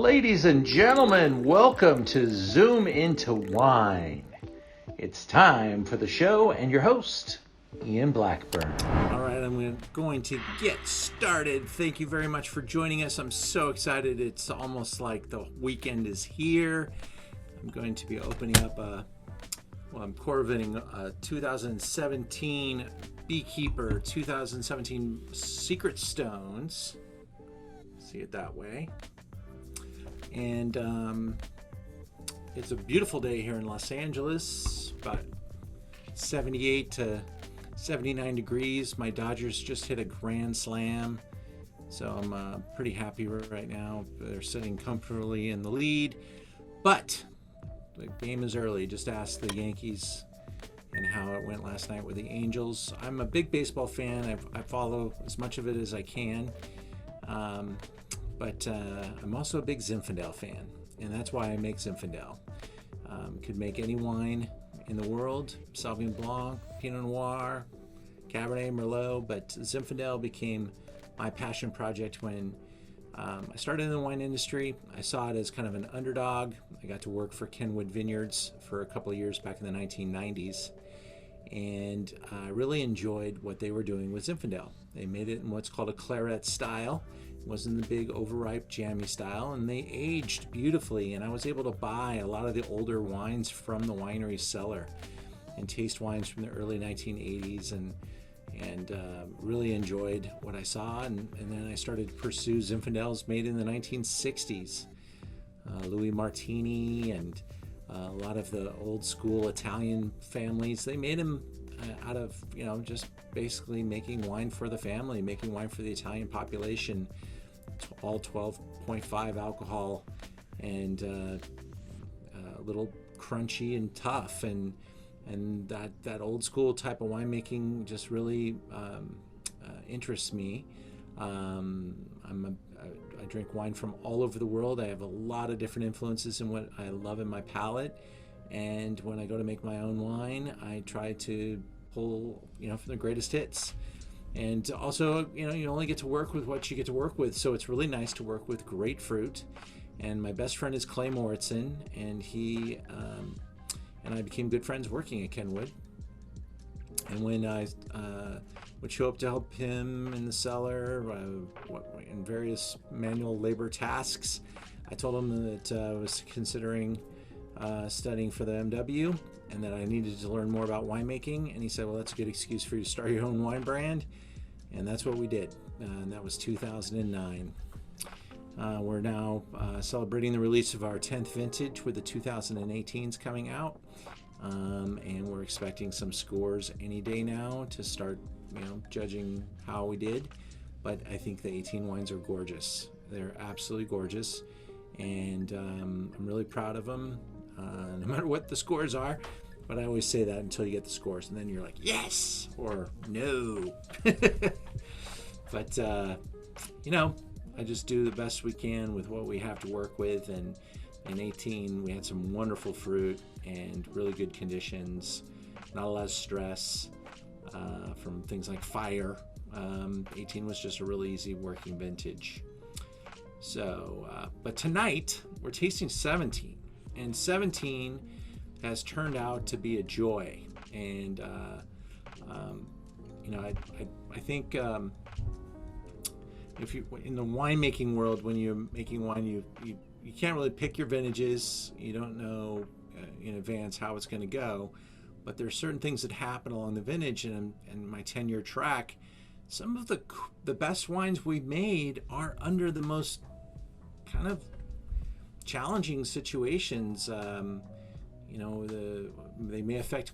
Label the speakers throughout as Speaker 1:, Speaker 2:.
Speaker 1: Ladies and gentlemen, welcome to Zoom Into Wine. It's time for the show and your host, Ian Blackburn.
Speaker 2: All right, I'm going to get started. Thank you very much for joining us. I'm so excited. It's almost like the weekend is here. I'm going to be opening up I'm corvining a 2017 Beekeeper 2017 Secret Stones. See it that way. And it's a beautiful day here in Los Angeles, about 78 to 79 degrees. My Dodgers just hit a grand slam, so I'm pretty happy right now. They're sitting comfortably in the lead, but the game is early. Just ask the Yankees and how it went last night with the Angels. I'm a big baseball fan. I follow as much of it as I can. But I'm also a big Zinfandel fan, and that's why I make Zinfandel. Could make any wine in the world, Sauvignon Blanc, Pinot Noir, Cabernet Merlot, but Zinfandel became my passion project when I started in the wine industry. I saw it as kind of an underdog. I got to work for Kenwood Vineyards for a couple of years back in the 1990s, and I really enjoyed what they were doing with Zinfandel. They made it in what's called a claret style. It wasn't the big overripe jammy style, and they aged beautifully, and I was able to buy a lot of the older wines from the winery cellar and taste wines from the early 1980s and really enjoyed what I saw, and then I started to pursue Zinfandels made in the 1960s. Louis Martini and a lot of the old school Italian families, they made them out of, just basically making wine for the family, making wine for the Italian population, all 12.5 alcohol, and a little crunchy and tough, and that old school type of winemaking just really interests me. I drink wine from all over the world. I have a lot of different influences in what I love in my palate, and when I go to make my own wine, I try to pull from the greatest hits. And also, you only get to work with what you get to work with, so it's really nice to work with great fruit. And my best friend is Clay Moritzen, and he and I became good friends working at Kenwood. And when I would show up to help him in the cellar in various manual labor tasks, I told him that I was considering studying for the MW and that I needed to learn more about winemaking. And he said, well, that's a good excuse for you to start your own wine brand. And that's what we did. And that was 2009. We're now celebrating the release of our 10th vintage with the 2018s coming out. And we're expecting some scores any day now to start, judging how we did. But I think the 18 wines are gorgeous. They're absolutely gorgeous. And I'm really proud of them, no matter what the scores are. But I always say that until you get the scores, and then you're like, yes, or no. But, I just do the best we can with what we have to work with. And in 18, we had some wonderful fruit and really good conditions, not a lot of stress from things like fire. 18 was just a really easy working vintage. So, but tonight we're tasting 17, and 17 has turned out to be a joy. And I think if you in the winemaking world, when you're making wine, you can't really pick your vintages. You don't know in advance how it's going to go, but there are certain things that happen along the vintage. And my 10-year track, some of the best wines we made are under the most kind of challenging situations. They may affect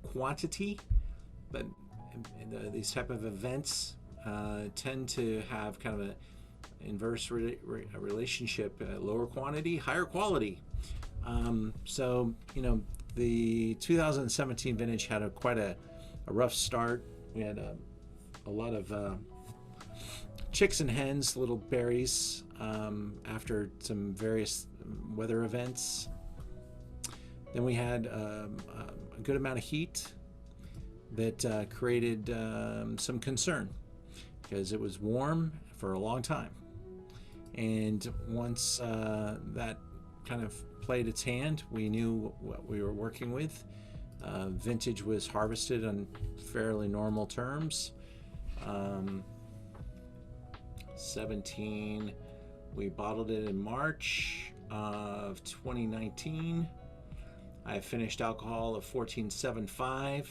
Speaker 2: quantity, but these type of events tend to have kind of an inverse relationship: lower quantity, higher quality. So the 2017 vintage had quite a rough start. We had a lot of chicks and hens, little berries, after some various weather events. Then we had a good amount of heat that created some concern because it was warm for a long time. And once that kind of played its hand, we knew what we were working with. Vintage was harvested on fairly normal terms. 17, we bottled it in March of 2019. I finished alcohol of 14.75.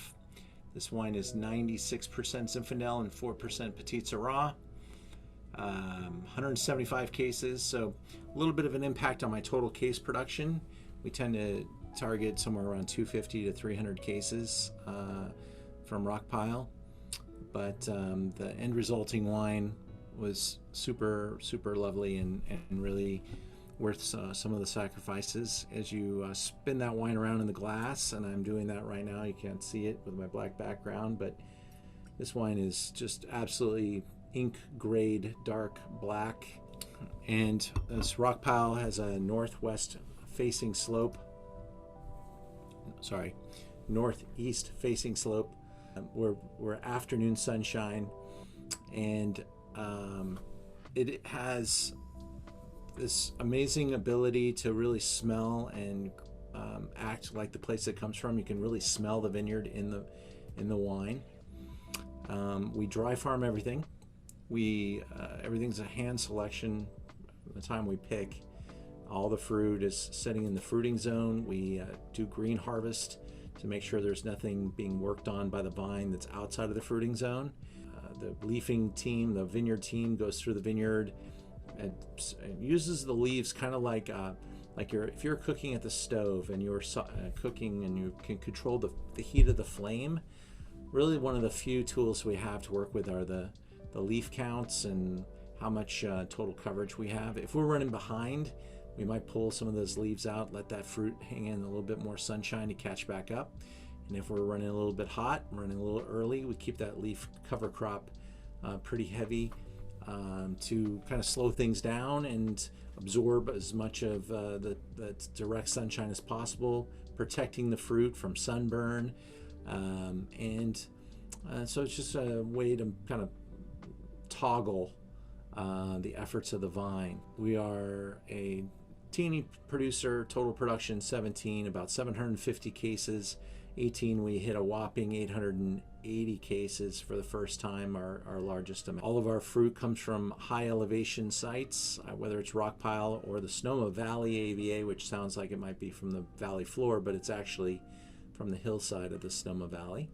Speaker 2: This wine is 96% Zinfandel and 4% Petite Sirah. 175 cases, so a little bit of an impact on my total case production. We tend to target somewhere around 250 to 300 cases from Rockpile, but the end resulting wine was super lovely and really worth some of the sacrifices. As you spin that wine around in the glass, and I'm doing that right now, you can't see it with my black background, but this wine is just absolutely ink grade dark black. And this Rockpile has a northeast facing slope. We're afternoon sunshine, and it has this amazing ability to really smell and act like the place it comes from. You can really smell the vineyard in the wine. We dry farm everything. Everything's a hand selection. By the time we pick, all the fruit is sitting in the fruiting zone. We do green harvest to make sure there's nothing being worked on by the vine that's outside of the fruiting zone. The leafing team, the vineyard team, goes through the vineyard and uses the leaves kind of like if you're cooking at the stove and you're cooking and you can control the heat of the flame. Really, one of the few tools we have to work with are the leaf counts and how much total coverage we have. If we're running behind, we might pull some of those leaves out, let that fruit hang in a little bit more sunshine to catch back up. And if we're running a little bit hot, running a little early, we keep that leaf cover crop pretty heavy to kind of slow things down and absorb as much of the direct sunshine as possible, protecting the fruit from sunburn. So it's just a way to kind of toggle the efforts of the vine. We are a teeny producer, total production 17, about 750 cases. 18, we hit a whopping 880 cases for the first time, our largest amount. All of our fruit comes from high elevation sites, whether it's Rockpile or the Sonoma Valley AVA, which sounds like it might be from the valley floor, but it's actually from the hillside of the Sonoma Valley.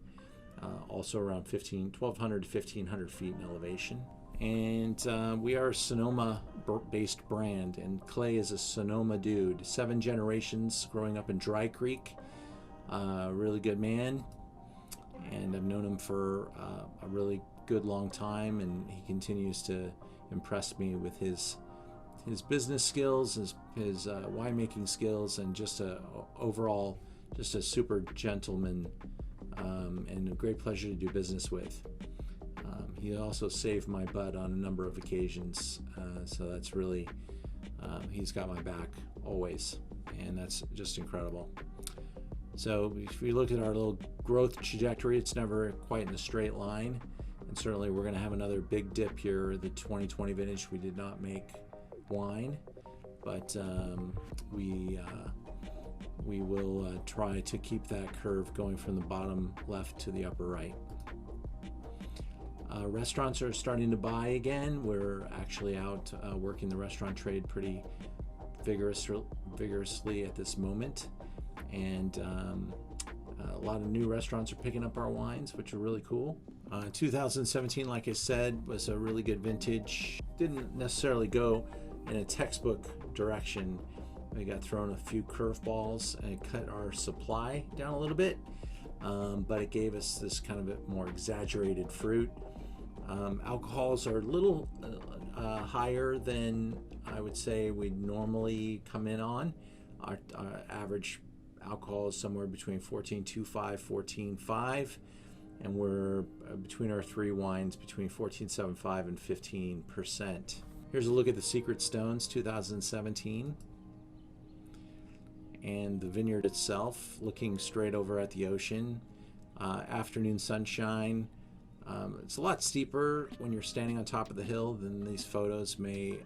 Speaker 2: Also around 1,200 to 1,500 feet in elevation. And we are a Sonoma-based brand, and Clay is a Sonoma dude. 7 generations growing up in Dry Creek. Really good man, and I've known him for a really good long time, and he continues to impress me with his business skills, his winemaking skills, and just overall just a super gentleman, and a great pleasure to do business with. He also saved my butt on a number of occasions, so that's really, he's got my back always, and that's just incredible. So if we look at our little growth trajectory, it's never quite in a straight line, and certainly we're going to have another big dip here. The 2020 vintage, we did not make wine, but we will try to keep that curve going from the bottom left to the upper right. Restaurants are starting to buy again. We're actually out working the restaurant trade pretty vigorously at this moment, and a lot of new restaurants are picking up our wines, which are really cool. 2017, like I said, was a really good vintage. Didn't necessarily go in a textbook direction. We got thrown a few curveballs and it cut our supply down a little bit, but it gave us this kind of a more exaggerated fruit. Alcohols are a little higher than I would say we'd normally come in on. Our average alcohol is somewhere between 14.25, 14.5, and we're between our 3 wines between 14.75 and 15%. Here's a look at the Secret Stones 2017, and the vineyard itself looking straight over at the ocean. Afternoon sunshine. It's a lot steeper when you're standing on top of the hill than these photos may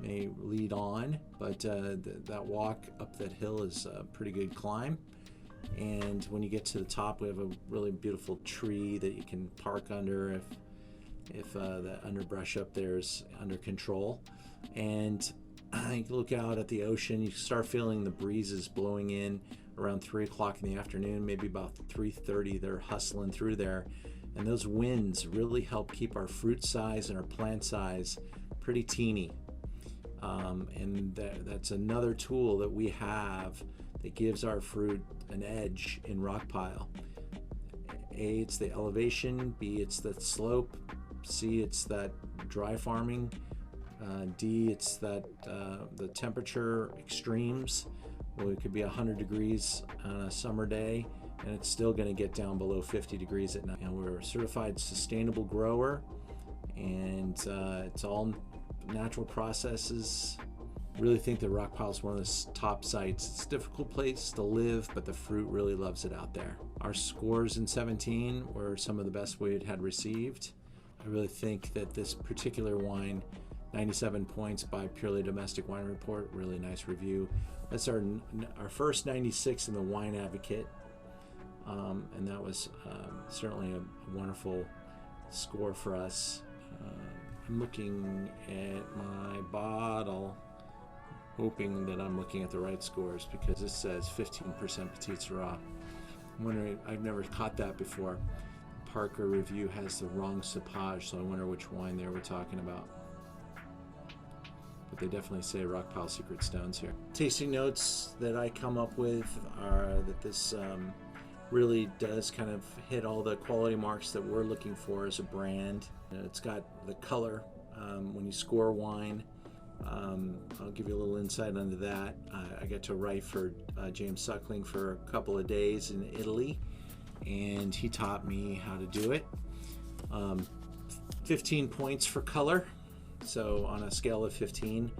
Speaker 2: may lead on, but that walk up that hill is a pretty good climb. And when you get to the top, we have a really beautiful tree that you can park under if the underbrush up there is under control. And you look out at the ocean, you start feeling the breezes blowing in around 3 o'clock in the afternoon, maybe about 3:30. They're hustling through there. And those winds really help keep our fruit size and our plant size pretty teeny. And that's another tool that we have that gives our fruit an edge in Rockpile. A, it's the elevation. B, it's the slope. C, it's that dry farming. D, it's that the temperature extremes. Well, it could be 100 degrees on a summer day, and it's still going to get down below 50 degrees at night. And we're a certified sustainable grower, and it's all natural processes. Really think that Rockpile is one of the top sites. It's a difficult place to live, but the fruit really loves it out there. Our scores in 17 were some of the best we had received. I really think that this particular wine, 97 points by Purely Domestic Wine Report, really nice review. That's our first 96 in the Wine Advocate, and that was certainly a wonderful score for us. I'm looking at my bottle, hoping that I'm looking at the right scores, because this says 15% Petite Sirah. I'm wondering, I've never caught that before. Parker review has the wrong cepage, so I wonder which wine they were talking about. But they definitely say Rockpile Secret Stones here. Tasting notes that I come up with are that this really does kind of hit all the quality marks that we're looking for as a brand. It's got the color when you score wine. I'll give you a little insight into that. I got to write for James Suckling for a couple of days in Italy, and he taught me how to do it. 15 points for color. So on a scale of 15,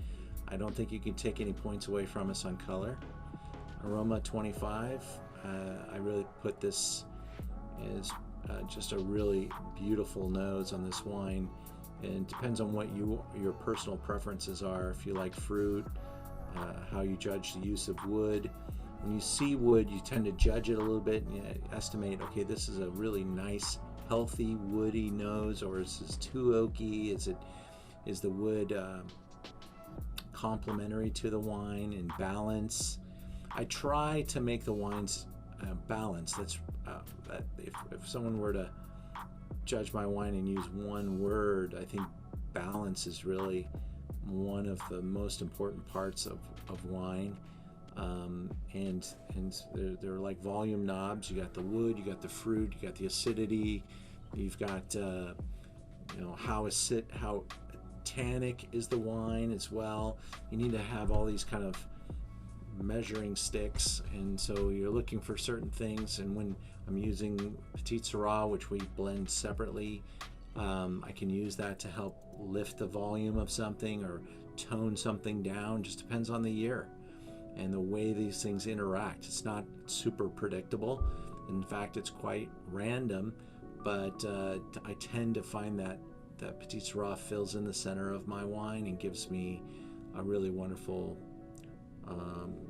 Speaker 2: I don't think you can take any points away from us on color. Aroma 25. I really put this as just a really beautiful nose on this wine. And it depends on what your personal preferences are. If you like fruit, how you judge the use of wood. When you see wood, you tend to judge it a little bit and you estimate, okay, this is a really nice, healthy, woody nose, or is this too oaky? Is the wood complementary to the wine and balance? I try to make the wines balanced. That's if someone were to judge my wine and use one word, I think balance is really one of the most important parts of wine. And they're like volume knobs. You got the wood, you got the fruit, you got the acidity, you've got how tannic is the wine as well. You need to have all these kind of measuring sticks, and so you're looking for certain things. And when I'm using Petite Sirah, which we blend separately, I can use that to help lift the volume of something or tone something down. Just depends on the year and the way these things interact. It's not super predictable. In fact, it's quite random, but I tend to find that Petite Sirah fills in the center of my wine and gives me a really wonderful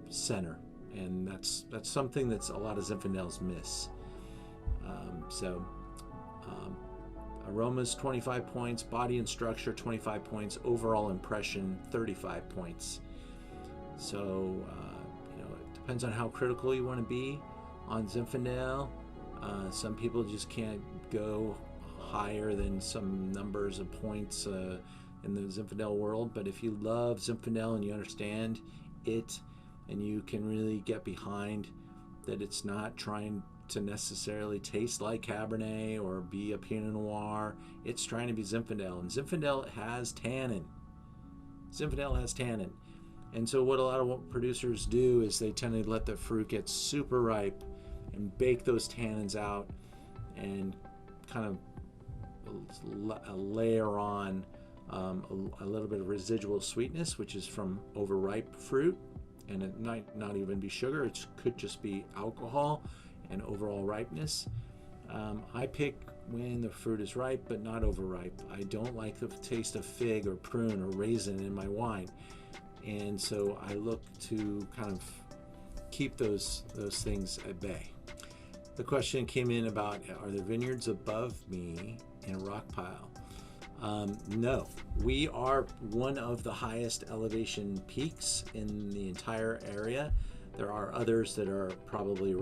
Speaker 2: center, and that's something that's a lot of Zinfandels miss. Aromas 25 points, body and structure 25 points, overall impression 35 points. So it depends on how critical you want to be on Zinfandel. Some people just can't go higher than some numbers of points in the Zinfandel world, but if you love Zinfandel and you understand it, and you can really get behind that it's not trying to necessarily taste like Cabernet or be a Pinot Noir, it's trying to be Zinfandel, and Zinfandel has tannin. And so what a lot of producers do is they tend to let the fruit get super ripe and bake those tannins out and kind of layer on a little bit of residual sweetness, which is from overripe fruit, and it might not even be sugar. It could just be alcohol and overall ripeness. I pick when the fruit is ripe but not overripe. I don't like the taste of fig or prune or raisin in my wine, and so I look to kind of keep those things at bay. The question came in about, are there vineyards above me in Rockpile? No, we are one of the highest elevation peaks in the entire area. There are others that are probably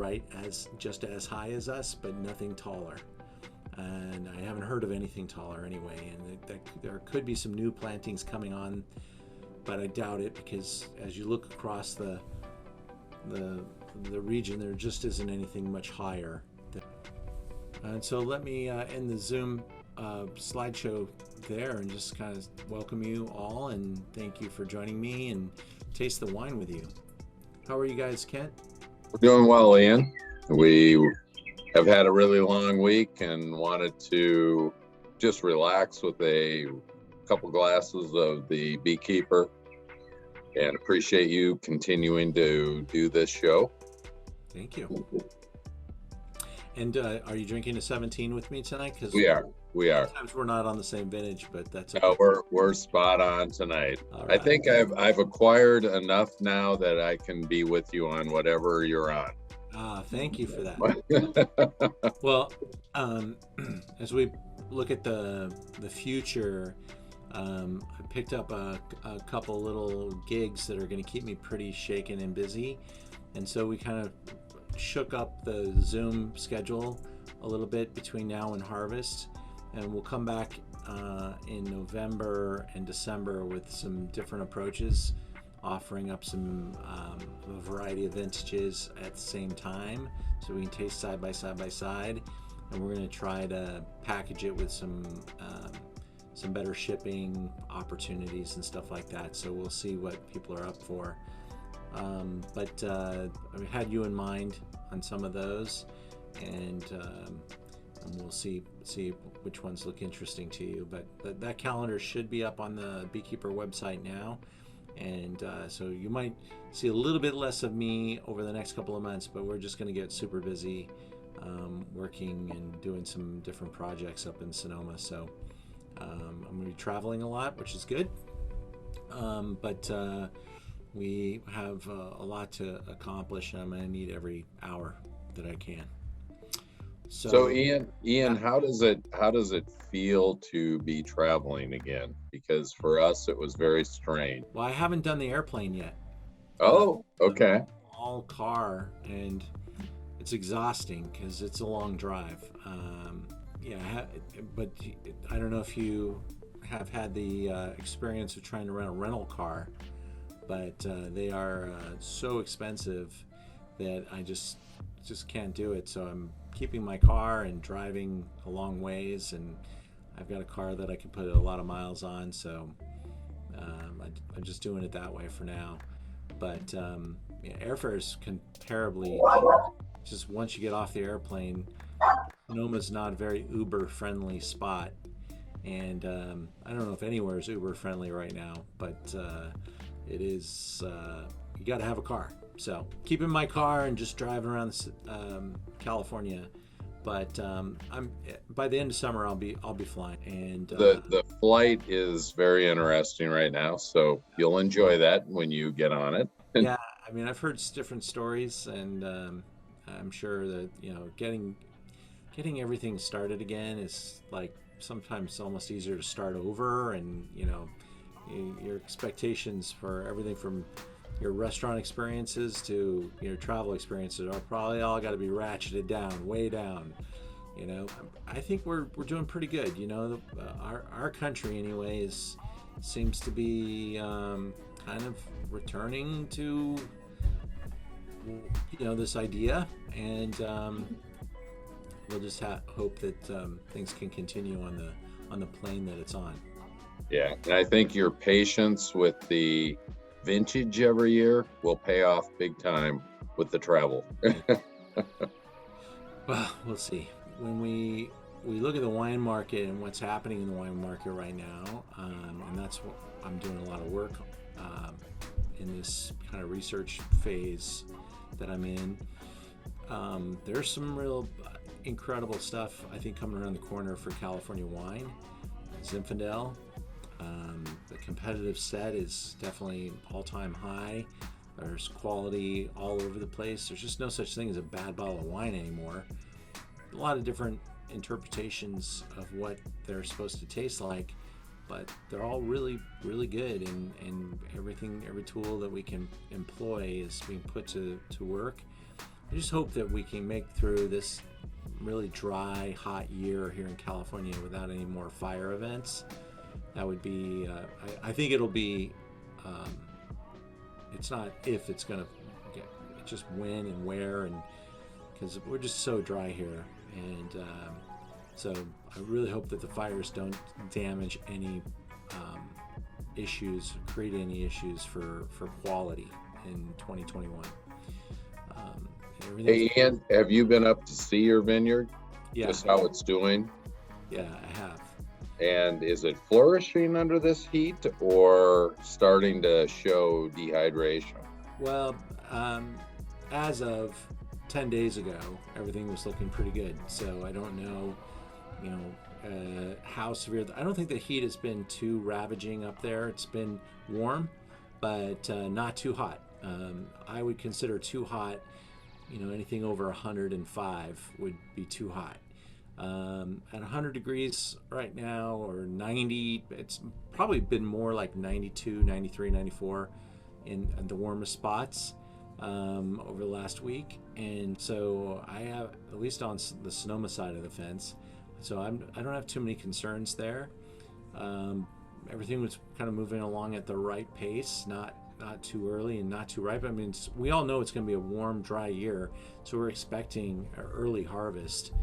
Speaker 2: just as high as us, but nothing taller. And I haven't heard of anything taller anyway. And there could be some new plantings coming on, but I doubt it, because as you look across the region, there just isn't anything much higher. And so let me end the Zoom slideshow there and just kind of welcome you all and thank you for joining me and taste the wine with you. How are you guys, Kent?
Speaker 3: We're doing well, Ian. We have had a really long week and wanted to just relax with a couple glasses of the Beekeeper, and appreciate you continuing to do this show.
Speaker 2: Thank you. And are you drinking a 17 with me tonight? Because
Speaker 3: we are.
Speaker 2: Sometimes we're not on the same vintage, but that's okay.
Speaker 3: No, we're spot on tonight.
Speaker 2: Right.
Speaker 3: I think I've acquired enough now that I can be with you on whatever you're on.
Speaker 2: Thank you for that. Well, as we look at the future, I picked up a couple little gigs that are going to keep me pretty shaken and busy, and so we kind of shook up the Zoom schedule a little bit between now and harvest, and we'll come back in November and December with some different approaches, offering up some a variety of vintages at the same time, so we can taste side by side, and we're going to try to package it with some better shipping opportunities and stuff like that. So we'll see what people are up for. But I had you in mind on some of those, and we'll see which ones look interesting to you. But that calendar should be up on the Beekeeper website now, and so you might see a little bit less of me over the next couple of months, but we're just going to get super busy working and doing some different projects up in Sonoma. So I'm going to be traveling a lot, which is good, but we have a lot to accomplish, and I'm going to need every hour that I can.
Speaker 3: So Ian, how does it feel to be traveling again? Because for us, it was very strange.
Speaker 2: Well, I haven't done the airplane yet.
Speaker 3: Oh, okay.
Speaker 2: All car, and it's exhausting because it's a long drive. But I don't know if you have had the experience of trying to rent a rental car, but they are so expensive that I just can't do it. So I'm keeping my car and driving a long ways, and I've got a car that I can put a lot of miles on, so I'm just doing it that way for now. But airfare is comparably, just once you get off the airplane, Sonoma's not a very Uber friendly spot, and I don't know if anywhere is Uber friendly right now, but it is, you got to have a car. So keeping my car and just driving around California, but I'm by the end of summer I'll be flying. And
Speaker 3: the flight is very interesting right now, so you'll enjoy that when you get on it.
Speaker 2: Yeah, I mean, I've heard different stories, and I'm sure that getting everything started again is like sometimes almost easier to start over, and your expectations for everything from your restaurant experiences to your travel experiences are probably all got to be ratcheted down, way down. I think we're doing pretty good. Our country anyway seems to be kind of returning to this idea, and we'll just hope that things can continue on the plane that it's on.
Speaker 3: Yeah, and I think your patience with the vintage every year will pay off big time with the travel.
Speaker 2: Well, we'll see. When we look at the wine market and what's happening in the wine market right now, and that's what I'm doing a lot of work in this kind of research phase that I'm in. There's some real incredible stuff, I think, coming around the corner for California wine. Zinfandel. The competitive set is definitely all-time high. There's quality all over the place. There's just no such thing as a bad bottle of wine anymore. A lot of different interpretations of what they're supposed to taste like, but they're all really, really good, and every tool that we can employ is being put to work. I just hope that we can make through this really dry, hot year here in California without any more fire events. That would be, I think it'll be, it's not if it's going to get, it's just when and where, and because we're just so dry here. And so I really hope that the fires don't damage any issues, create any issues for quality in 2021.
Speaker 3: Hey, Ian, have you been up to see your vineyard?
Speaker 2: Yeah.
Speaker 3: Just how it's doing?
Speaker 2: Yeah, I have.
Speaker 3: And is it flourishing under this heat or starting to show dehydration?
Speaker 2: Well, as of 10 days ago, everything was looking pretty good. So I don't know, how severe. I don't think the heat has been too ravaging up there. It's been warm, but not too hot. I would consider too hot, anything over 105 would be too hot. At 100 degrees right now, or 90, it's probably been more like 92, 93, 94 in the warmest spots over the last week. And so I have, at least on the Sonoma side of the fence, so I don't have too many concerns there. Everything was kind of moving along at the right pace, not too early and not too ripe. I mean, we all know it's going to be a warm, dry year, so we're expecting an early harvest.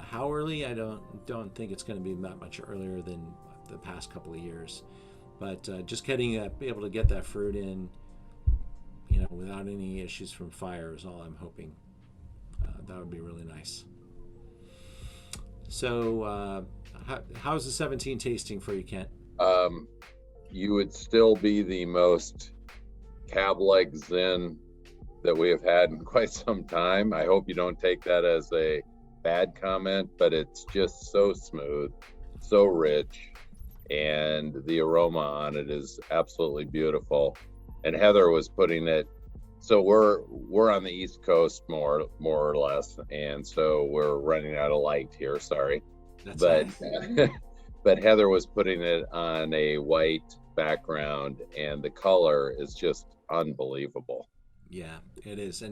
Speaker 2: How early? I don't think it's going to be that much earlier than the past couple of years. But just be able to get that fruit in, without any issues from fire is all I'm hoping. That would be really nice. So, how's the 17 tasting for you, Kent?
Speaker 3: You would still be the most cab-like Zin that we have had in quite some time. I hope you don't take that as a bad comment, but it's just so smooth, so rich, and the aroma on it is absolutely beautiful. And Heather was putting it, so we're on the East Coast more or less, and so we're running out of light here, sorry.
Speaker 2: That's
Speaker 3: but
Speaker 2: nice.
Speaker 3: But Heather was putting it on a white background, and the color is just unbelievable.
Speaker 2: Yeah, it is.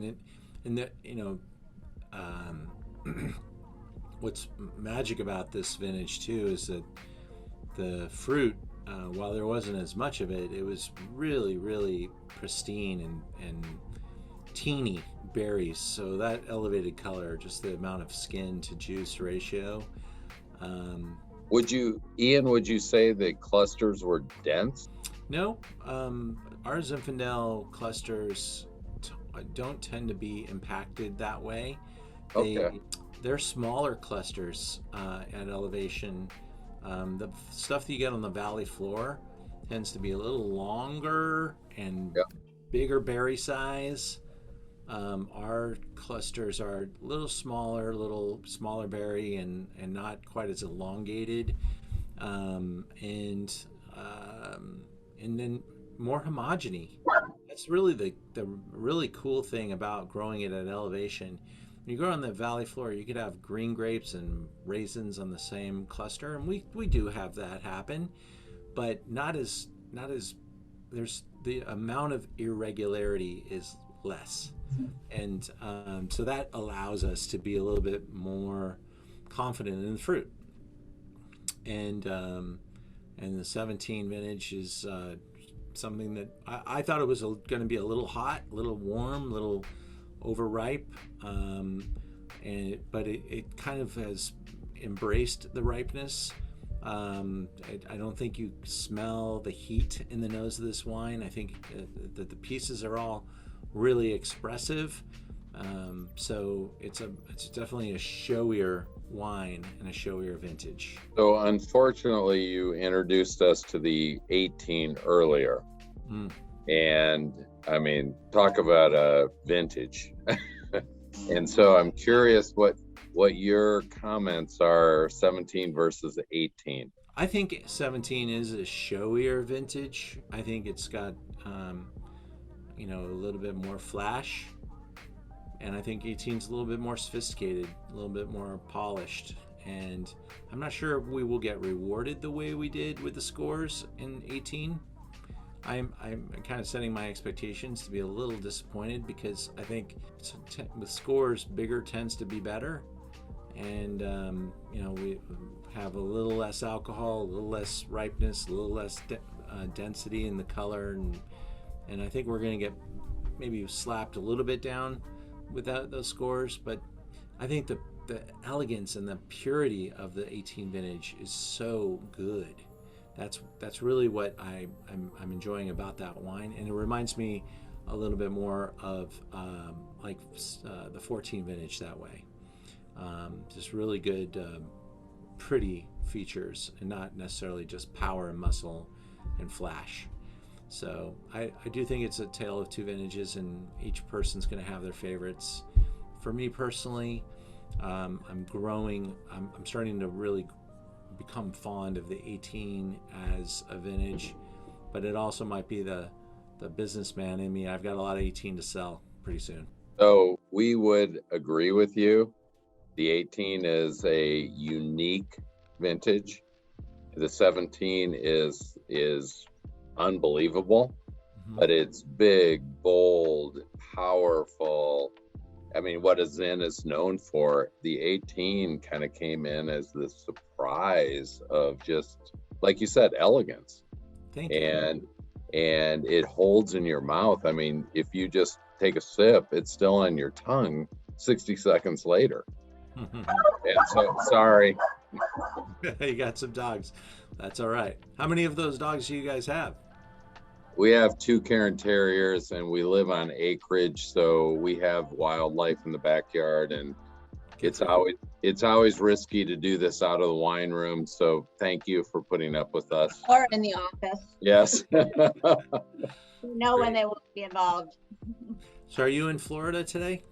Speaker 2: What's magic about this vintage too is that the fruit, while there wasn't as much of it, it was really, really pristine and teeny berries. So that elevated color, just the amount of skin to juice ratio.
Speaker 3: Would you say the clusters were dense?
Speaker 2: No, our Zinfandel clusters don't tend to be impacted that way. They're smaller clusters at elevation. The stuff that you get on the valley floor tends to be a little longer and bigger berry size. Our clusters are a little smaller berry and not quite as elongated, and then more homogeny. That's really the really cool thing about growing it at elevation. When you grow on the valley floor, you could have green grapes and raisins on the same cluster, and we do have that happen, but not as there's the amount of irregularity is less. And so that allows us to be a little bit more confident in the fruit. And the 17 vintage is something that I thought it was going to be a little hot, a little warm, a little overripe, but it kind of has embraced the ripeness. I don't think you smell the heat in the nose of this wine. I think that the pieces are all really expressive. So it's definitely a showier wine and a showier vintage.
Speaker 3: So unfortunately, you introduced us to the 18 earlier. And I mean, talk about a vintage. And so I'm curious, what what your comments are, 17 versus 18.
Speaker 2: I think 17 is a showier vintage. I think it's got, a little bit more flash. And I think 18 is a little bit more sophisticated, a little bit more polished. And I'm not sure if we will get rewarded the way we did with the scores in 18. I'm kind of setting my expectations to be a little disappointed because I think with scores, bigger tends to be better. And, we have a little less alcohol, a little less ripeness, a little less density in the color. And I think we're going to get maybe slapped a little bit down without those scores. But I think the elegance and the purity of the 18 vintage is so good. That's really what I'm enjoying about that wine, and it reminds me a little bit more of the 14 vintage that way. Just really good, pretty features, and not necessarily just power and muscle and flash. So I do think it's a tale of two vintages, and each person's going to have their favorites. For me personally, I'm starting to really become fond of the 18 as a vintage, but it also might be the businessman in me. I've got a lot of 18 to sell pretty soon.
Speaker 3: So we would agree with you. The 18 is a unique vintage. The 17 is unbelievable, but it's big, bold, powerful. I mean, what a Zin is known for. The 18 kind of came in as the surprise of just, like you said, elegance.
Speaker 2: Thank you.
Speaker 3: And it holds in your mouth. I mean, if you just take a sip, it's still on your tongue 60 seconds later. And so, sorry.
Speaker 2: You got some dogs. That's all right. How many of those dogs do you guys have?
Speaker 3: We have 2 Cairn Terriers, and we live on acreage, so we have wildlife in the backyard, and it's always risky to do this out of the wine room. So thank you for putting up with us.
Speaker 4: Or in the office.
Speaker 3: Yes.
Speaker 4: When they will be involved.
Speaker 2: So are you in Florida today?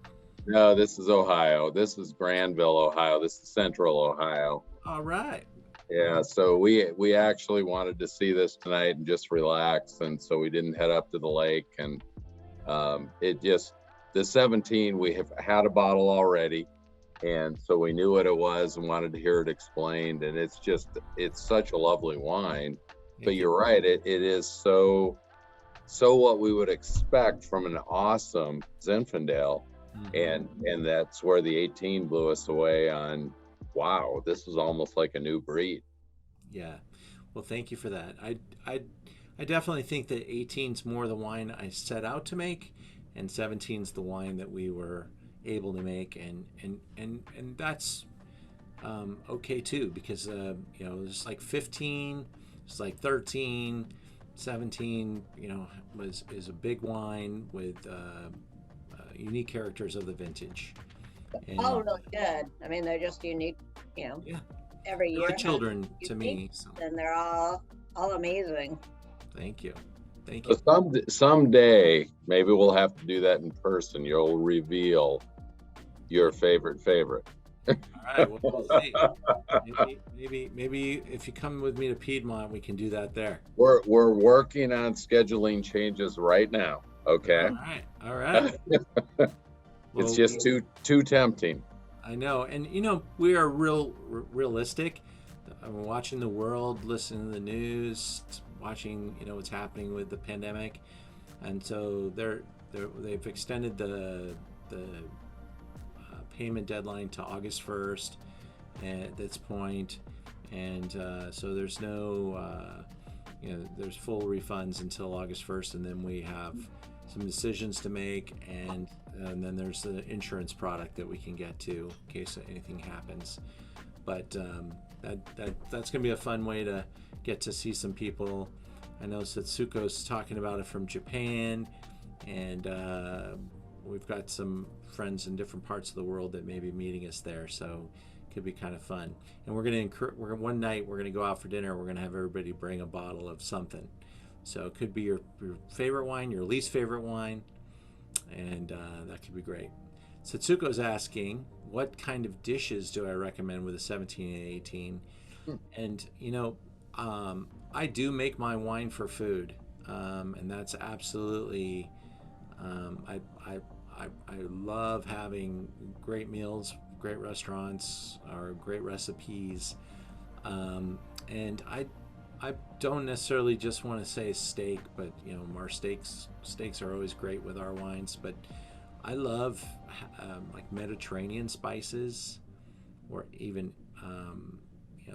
Speaker 3: No, this is Ohio. This is Granville, Ohio. This is Central Ohio.
Speaker 2: All right.
Speaker 3: Yeah, so we actually wanted to see this tonight and just relax, and so we didn't head up to the lake. And the 17, we have had a bottle already, and so we knew what it was and wanted to hear it explained. And it's such a lovely wine. But you're right, it is so what we would expect from an awesome Zinfandel. And that's where the 18 blew us away on. Wow, this is almost like a new breed.
Speaker 2: Yeah. Well, thank you for that. I definitely think that 18's more the wine I set out to make, and 17's the wine that we were able to make, and that's okay too, because it's like 15, it's like 13, 17, is a big wine with unique characters of the vintage. And,
Speaker 4: really good. I mean, they're just unique, every year.
Speaker 2: Like children to me. So.
Speaker 4: And they're all
Speaker 2: Thank
Speaker 4: amazing.
Speaker 2: you.
Speaker 3: So someday, maybe we'll have to do that in person. You'll reveal your favorite.
Speaker 2: All right, well, we'll see. Maybe if you come with me to Piedmont, we can do that there.
Speaker 3: We're working on scheduling changes right now. Okay.
Speaker 2: All right.
Speaker 3: It's just too tempting.
Speaker 2: I know, and we are realistic. I'm watching the world, listening to the news, watching what's happening with the pandemic, and so they've extended the payment deadline to August 1st at this point, and so there's no there's full refunds until August 1st, and then we have some decisions to make, and then there's the insurance product that we can get to in case anything happens. But that's gonna be a fun way to get to see some people. I know Setsuko's talking about it from Japan, and we've got some friends in different parts of the world that may be meeting us there, so it could be kind of fun. And one night we're gonna go out for dinner. We're gonna have everybody bring a bottle of something. So it could be your favorite wine, your least favorite wine, and that could be great. Satsuko's asking, what kind of dishes do I recommend with a 17 and 18? And, I do make my wine for food. And that's absolutely, I love having great meals, great restaurants, or great recipes. And I don't necessarily just want to say steak, but our steaks are always great with our wines. But I love like Mediterranean spices, or even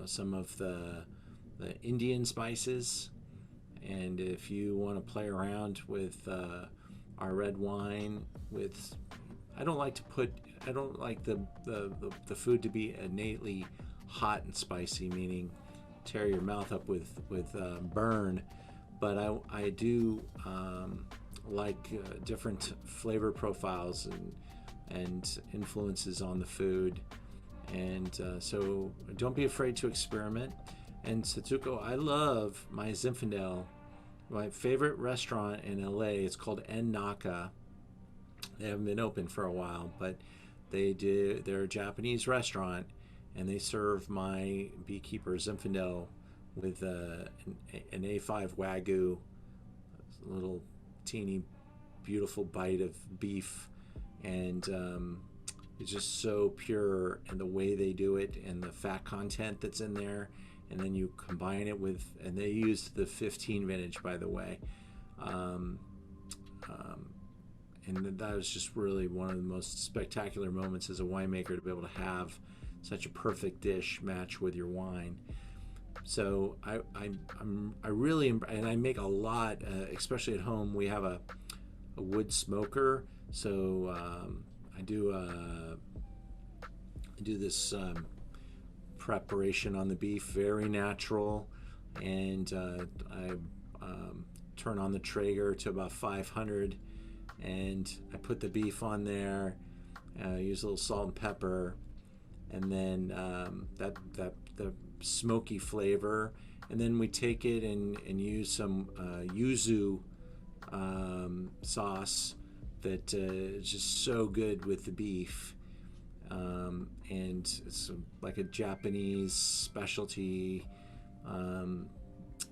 Speaker 2: some of the Indian spices. And if you want to play around with our red wine, I don't like the food to be innately hot and spicy, meaning tear your mouth up with burn, but I do like different flavor profiles and influences on the food, and so don't be afraid to experiment. And Satsuko, I love my Zinfandel. My favorite restaurant in LA, it's called En Naka. They haven't been open for a while, but they're a Japanese restaurant, and they serve my Beekeeper Zinfandel with an A5 Wagyu, a little teeny beautiful bite of beef, and it's just so pure, and the way they do it and the fat content that's in there. And then you combine it with, and they used the 15 vintage, by the way. And that was just really one of the most spectacular moments as a winemaker, to be able to have such a perfect dish match with your wine. So I really, and I make a lot, especially at home. We have a wood smoker, so I do this preparation on the beef, very natural, and I turn on the Traeger to about 500, and I put the beef on there, use a little salt and pepper, and then the smoky flavor, and then we take it and use some yuzu sauce that is just so good with the beef. And it's like a Japanese specialty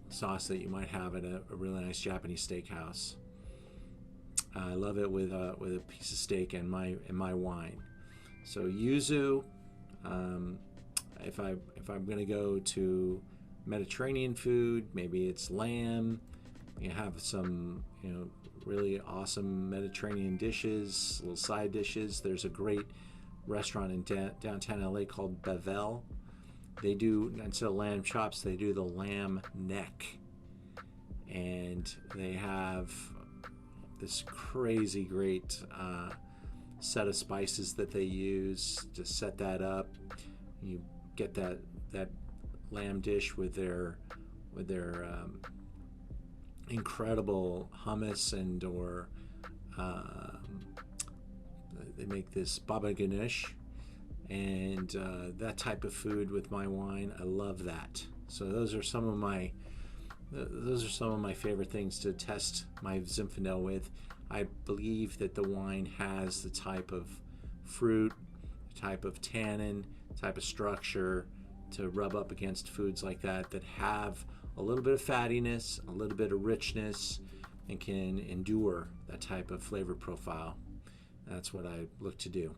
Speaker 2: sauce that you might have at a really nice Japanese steakhouse. I love it with a piece of steak and my wine. So yuzu. If I'm going to go to Mediterranean food, maybe it's lamb. You have some really awesome Mediterranean dishes, little side dishes. There's a great restaurant in downtown LA called Bevel. They do, instead of lamb chops, they do the lamb neck, and they have this crazy great set of spices that they use to set that up. You get that lamb dish with their incredible hummus or they make this baba ganoush, and that type of food with my wine. I love that. So those are some of my favorite things to test my Zinfandel with. I believe that the wine has the type of fruit, type of tannin, type of structure to rub up against foods like that have a little bit of fattiness, a little bit of richness, and can endure that type of flavor profile. That's what I look to do.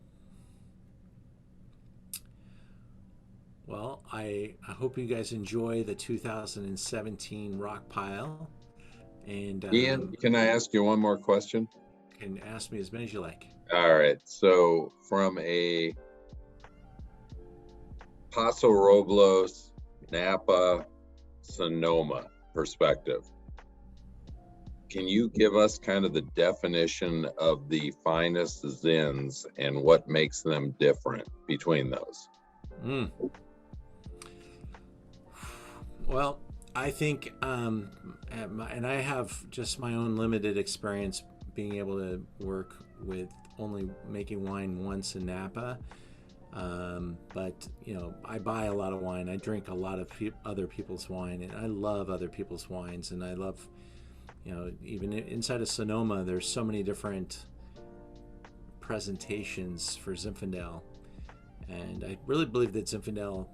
Speaker 2: Well, I hope you guys enjoy the 2017 Rockpile. And
Speaker 3: Ian, can I ask you one more question?
Speaker 2: You can ask me as many as you like.
Speaker 3: All right. So from a Paso Robles, Napa, Sonoma perspective, can you give us kind of the definition of the finest Zins and what makes them different between those?
Speaker 2: Well, I think, and I have just my own limited experience being able to work with only making wine once in Napa. But I buy a lot of wine. I drink a lot of other people's wine, and I love other people's wines. And I love, even inside of Sonoma, there's so many different presentations for Zinfandel, and I really believe that Zinfandel,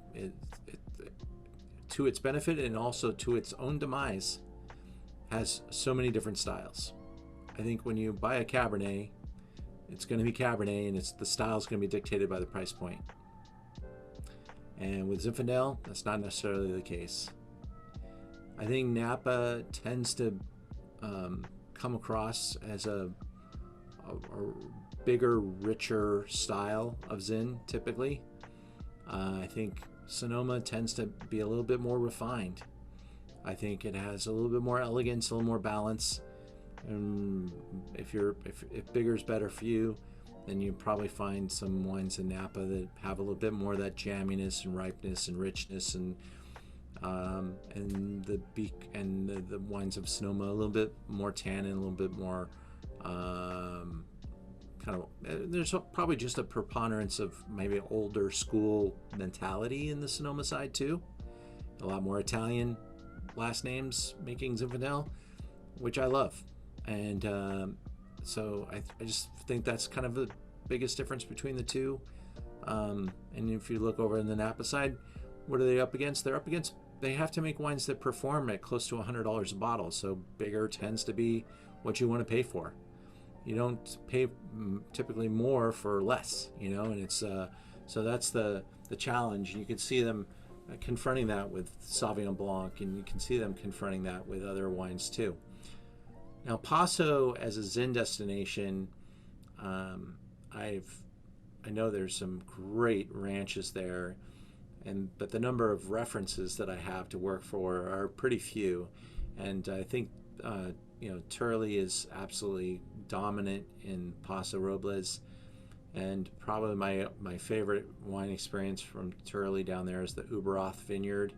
Speaker 2: to its benefit and also to its own demise, has so many different styles. I think when you buy a Cabernet, it's going to be Cabernet, and the style is going to be dictated by the price point. And with Zinfandel, that's not necessarily the case. I think Napa tends to come across as a bigger, richer style of Zin, typically. I think Sonoma tends to be a little bit more refined. I think it has a little bit more elegance, a little more balance. And if bigger's better for you, then you probably find some wines in Napa that have a little bit more of that jamminess and ripeness and richness, and the wines of Sonoma a little bit more tannin, a little bit more there's probably just a preponderance of maybe older school mentality in the Sonoma side too. A lot more Italian last names making Zinfandel, which I love. And so I just think that's kind of the biggest difference between the two. And if you look over in the Napa side, what are they up against? They have to make wines that perform at close to $100 a bottle. So bigger tends to be what you want to pay for. You don't pay typically more for less, and it's so that's the challenge. You can see them confronting that with Sauvignon Blanc, and you can see them confronting that with other wines too. Now, Paso as a Zin destination, I know there's some great ranches there, but the number of references that I have to work for are pretty few, and I think Turley is absolutely dominant in Paso Robles, and probably my favorite wine experience from Turley down there is the Uberoth Vineyard,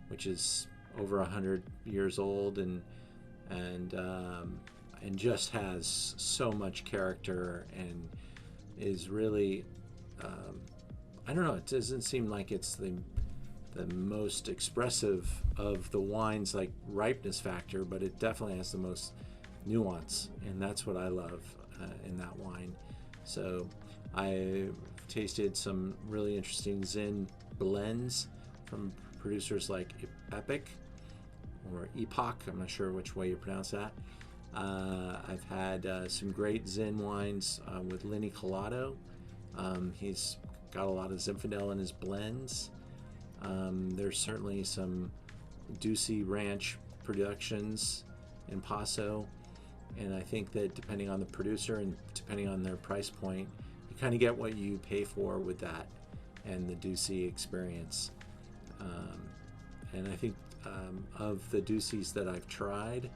Speaker 2: which is over 100 years old and just has so much character and is really I don't know, it doesn't seem like it's the most expressive of the wines, like ripeness factor, but it definitely has the most nuance, and that's what I love in that wine. So I tasted some really interesting Zin blends from producers like Epic or Epoch, I'm not sure which way you pronounce that. I've had some great Zin wines with Lenny Collado. He's got a lot of Zinfandel in his blends. There's certainly some Ducey Ranch productions in Paso, and I think that depending on the producer and depending on their price point, you kind of get what you pay for with that and the Ducey experience. And I think of the Duceys that I've tried,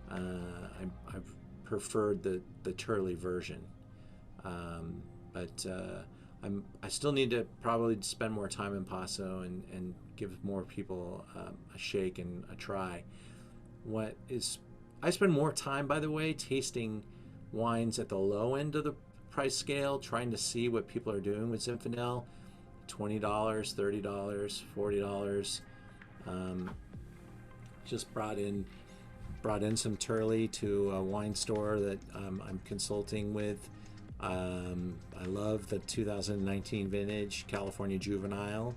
Speaker 2: I've preferred the Turley version, but I still need to probably spend more time in Paso and give more people a shake and a try. I spend more time, by the way, tasting wines at the low end of the price scale, trying to see what people are doing with Zinfandel. $20, $30, $40. Just brought in some Turley to a wine store that I'm consulting with. I love the 2019 vintage California Juvenile.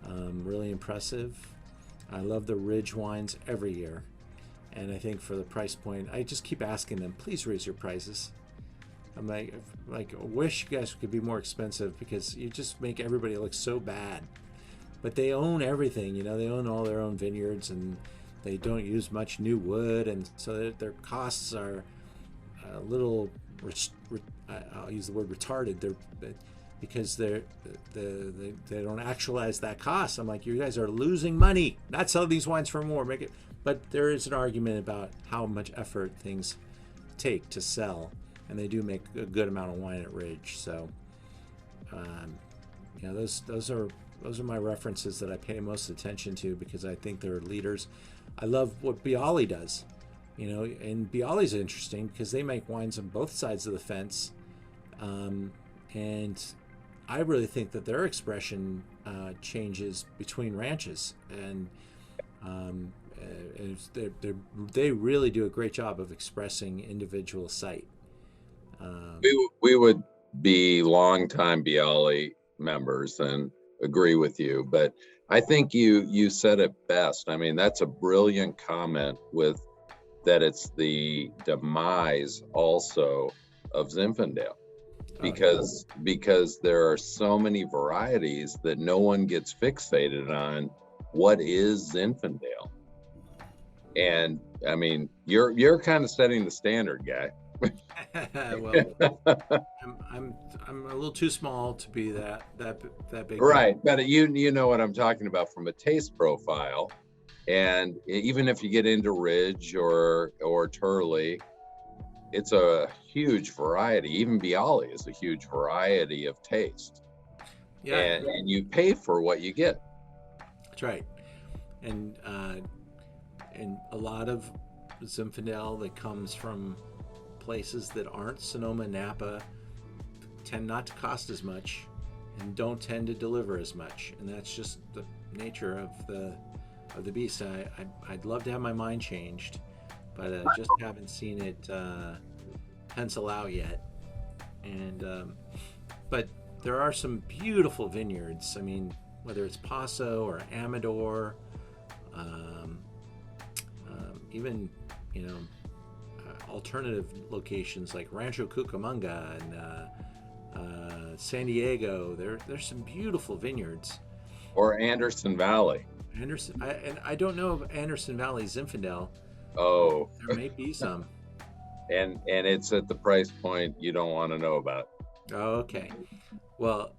Speaker 2: Really impressive. I love the Ridge wines every year. And I think for the price point, I just keep asking them, please raise your prices. I'm like, I wish you guys could be more expensive, because you just make everybody look so bad. But they own everything, they own all their own vineyards, and they don't use much new wood, and so their costs are a little, I'll use the word retarded, because they don't actualize that cost. I'm like, you guys are losing money, not sell these wines for more, make it. But there is an argument about how much effort things take to sell, and they do make a good amount of wine at Ridge. So, those are my references that I pay most attention to, because I think they're leaders. I love what Bialy does, and Bialy's interesting because they make wines on both sides of the fence, and I really think that their expression changes between ranches, and they really do a great job of expressing individual site.
Speaker 3: We would be longtime Bialy members and agree with you, but I think you said it best. I mean, that's a brilliant comment with that it's the demise also of Zinfandel, because there are so many varieties that no one gets fixated on what is Zinfandel. And I mean, you're kind of setting the standard, guy.
Speaker 2: Well, I'm a little too small to be that big.
Speaker 3: Right, but you know what I'm talking about from a taste profile, and even if you get into Ridge or Turley, it's a huge variety. Even Bialy is a huge variety of taste.
Speaker 2: Yeah,
Speaker 3: and you pay for what you get.
Speaker 2: That's right, and a lot of Zinfandel that comes from places that aren't Sonoma, Napa, tend not to cost as much and don't tend to deliver as much, and that's just the nature of the beast. I'd love to have my mind changed, but I just haven't seen it pencil out yet. And but there are some beautiful vineyards. I mean, whether it's Paso or Amador, even alternative locations like Rancho Cucamonga and San Diego. There's some beautiful vineyards.
Speaker 3: Or Anderson Valley.
Speaker 2: I don't know of Anderson Valley Zinfandel.
Speaker 3: Oh,
Speaker 2: there may be some.
Speaker 3: And it's at the price point you don't want to know about.
Speaker 2: Oh, okay. Well,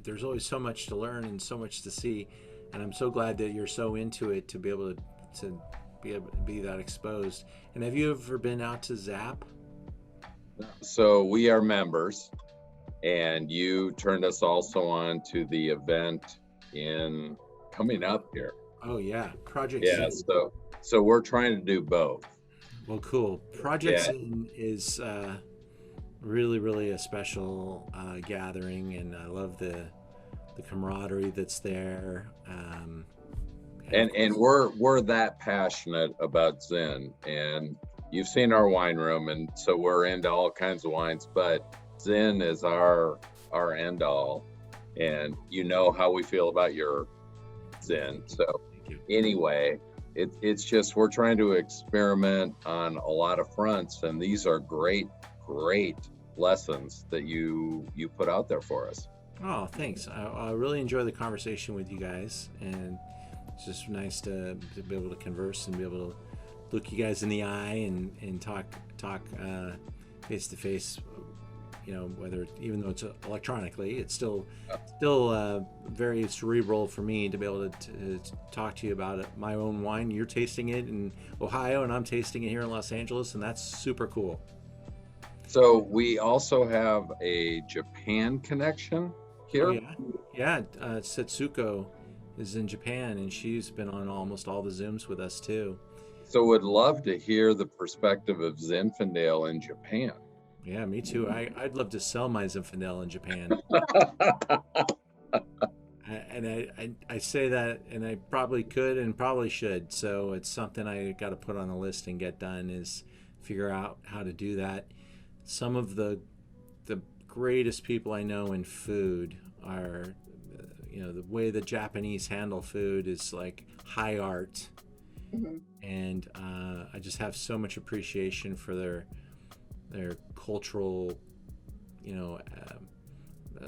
Speaker 2: there's always so much to learn and so much to see, and I'm so glad that you're so into it to be able to be that exposed. And have you ever been out to Zap?
Speaker 3: So we are members, and you turned us also on to the event coming up here.
Speaker 2: Oh yeah, Project
Speaker 3: Yeah,
Speaker 2: Zin.
Speaker 3: so we're trying to do both.
Speaker 2: Well, cool. Project Zin is really, really a special gathering, and I love the camaraderie that's there.
Speaker 3: And we're that passionate about Zin, and you've seen our wine room, and so we're into all kinds of wines, but Zin is our end all, and you know how we feel about your Zin. So anyway, it's just we're trying to experiment on a lot of fronts, and these are great lessons that you put out there for us.
Speaker 2: Oh, thanks. I really enjoy the conversation with you guys, and it's just nice to be able to converse and be able to look you guys in the eye and talk face to face. Whether even though it's electronically, it's still very cerebral for me to be able to talk to you about it. My own wine. You're tasting it in Ohio, and I'm tasting it here in Los Angeles, and that's super cool.
Speaker 3: So we also have a Japan connection here.
Speaker 2: Oh, yeah. Setsuko is in Japan, and she's been on almost all the Zooms with us too.
Speaker 3: So would love to hear the perspective of Zinfandel in Japan.
Speaker 2: Yeah, me too. I'd love to sell my Zinfandel in Japan. I say that, and I probably could and probably should. So it's something I got to put on the list and get done, is figure out how to do that. Some of the greatest people I know in food are, the way the Japanese handle food is like high art. Mm-hmm. And I just have so much appreciation for their cultural,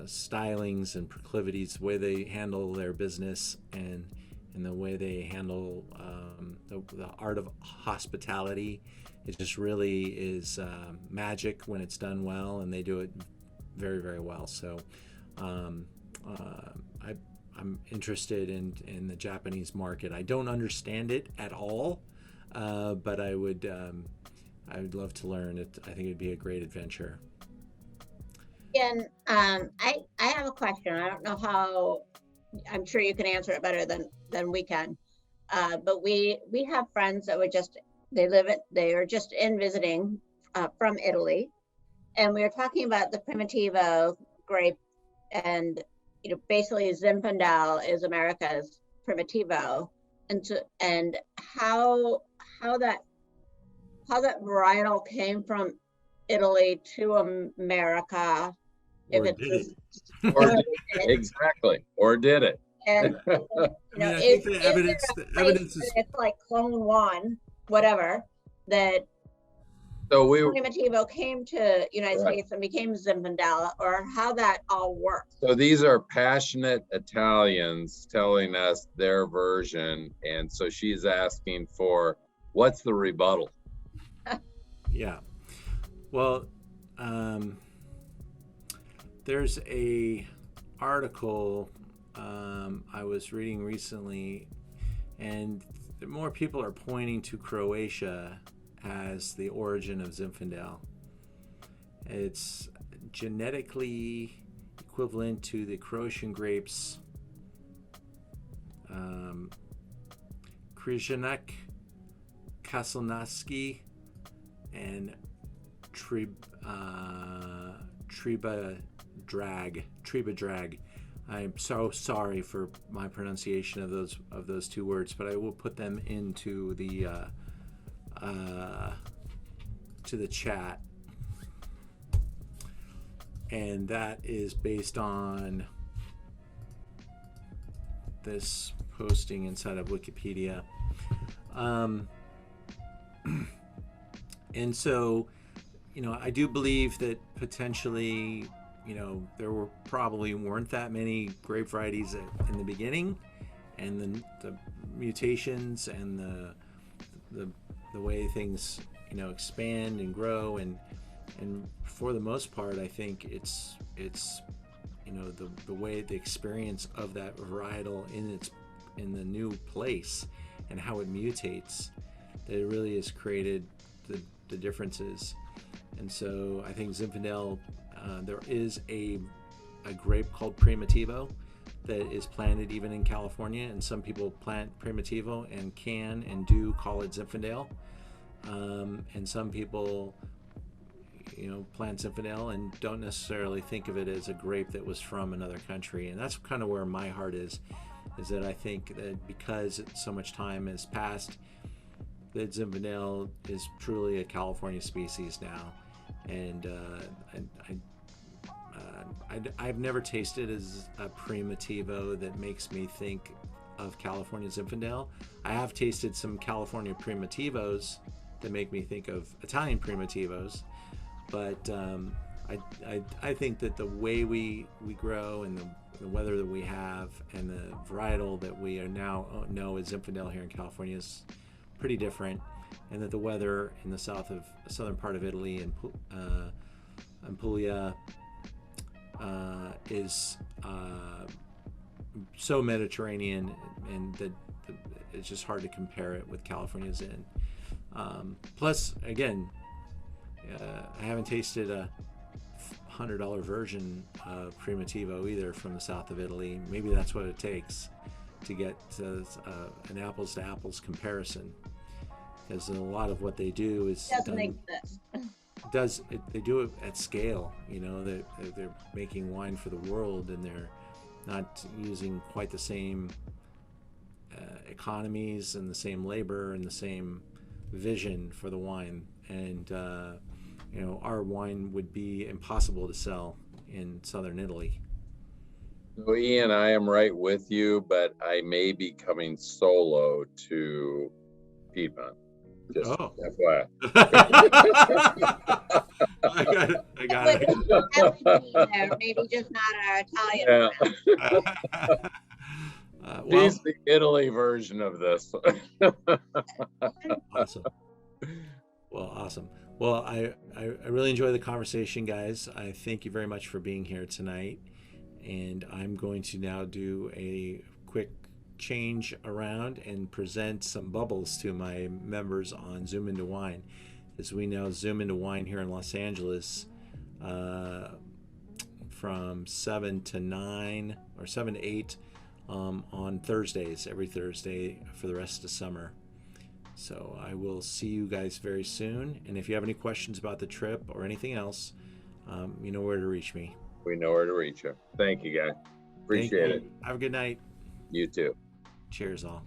Speaker 2: stylings and proclivities, the way they handle their business, and the way they handle the art of hospitality. It just really is magic when it's done well, and they do it very, very well. So I'm interested in the Japanese market. I don't understand it at all, but I would love to learn it. I think it'd be a great adventure.
Speaker 4: And I have a question. I don't know how. I'm sure you can answer it better than we can. But we have friends that they are just in visiting from Italy, and we were talking about the Primitivo grape, and basically Zinfandel is America's Primitivo, and how that varietal came from Italy to America.
Speaker 2: Or
Speaker 4: If
Speaker 2: did
Speaker 4: it's
Speaker 2: it?
Speaker 3: Or
Speaker 4: or
Speaker 3: did, exactly. Or did it?
Speaker 4: and
Speaker 2: I mean, I think the
Speaker 4: is there
Speaker 2: evidence,
Speaker 4: a
Speaker 2: the
Speaker 4: place
Speaker 2: evidence
Speaker 4: that
Speaker 2: is,
Speaker 4: it's like clone one, whatever, that
Speaker 3: So we
Speaker 4: Primitivo came to United
Speaker 3: Right.
Speaker 4: States and became Zinfandel, or how that all works?
Speaker 3: So these are passionate Italians telling us their version, and so she's asking for what's the rebuttal?
Speaker 2: yeah. Well, there's a article I was reading recently, and more people are pointing to Croatia as the origin of Zinfandel. It's genetically equivalent to the Croatian grapes Križanak, Kaselnaski, and Treba Drag. I'm so sorry for my pronunciation of those two words, but I will put them into the to the chat. And that is based on this posting inside of Wikipedia. And so, I do believe that potentially, there weren't that many grape varieties in the beginning, and then the mutations and the way things, expand and grow, and for the most part, I think it's the way the experience of that varietal in the new place and how it mutates that it really has created the differences. And so I think Zinfandel, there is a grape called Primitivo that is planted even in California, and some people plant Primitivo and can and do call it Zinfandel, and some people plant Zinfandel and don't necessarily think of it as a grape that was from another country. And that's kind of where my heart is that I think that because so much time has passed, that Zinfandel is truly a California species now. And I've never tasted as a Primitivo that makes me think of California Zinfandel. I have tasted some California Primitivos that make me think of Italian Primitivos. But I think that the way we grow and the weather that we have and the varietal that we are now know as Zinfandel here in California is pretty different, and that the weather in the southern part of Italy and Puglia is so Mediterranean, and that it's just hard to compare it with California's in. Plus, again, I haven't tasted a $100 version of Primitivo either from the south of Italy. Maybe that's what it takes to get to an apples to apples comparison, because a lot of what they do is they do it at scale. They're making wine for the world, and they're not using quite the same economies and the same labor and the same vision for the wine. And our wine would be impossible to sell in southern Italy.
Speaker 3: So Ian, I am right with you, but I may be coming solo to Piedmont. Just FYI.
Speaker 2: I got it.
Speaker 4: Maybe just not our Italian
Speaker 3: one. She's the Italy version of this.
Speaker 2: Awesome. Well, I really enjoy the conversation, guys. I thank you very much for being here tonight. And I'm going to now do a quick change around and present some bubbles to my members on Zoom Into Wine. As we know, Zoom Into Wine here in Los Angeles from 7 to 9 or 7 to 8 on Thursdays, every Thursday for the rest of the summer. So I will see you guys very soon. And if you have any questions about the trip or anything else, you know where to reach me.
Speaker 3: We know where to reach you. Thank you, guys. Appreciate it.
Speaker 2: Have a good night.
Speaker 3: You too.
Speaker 2: Cheers, all.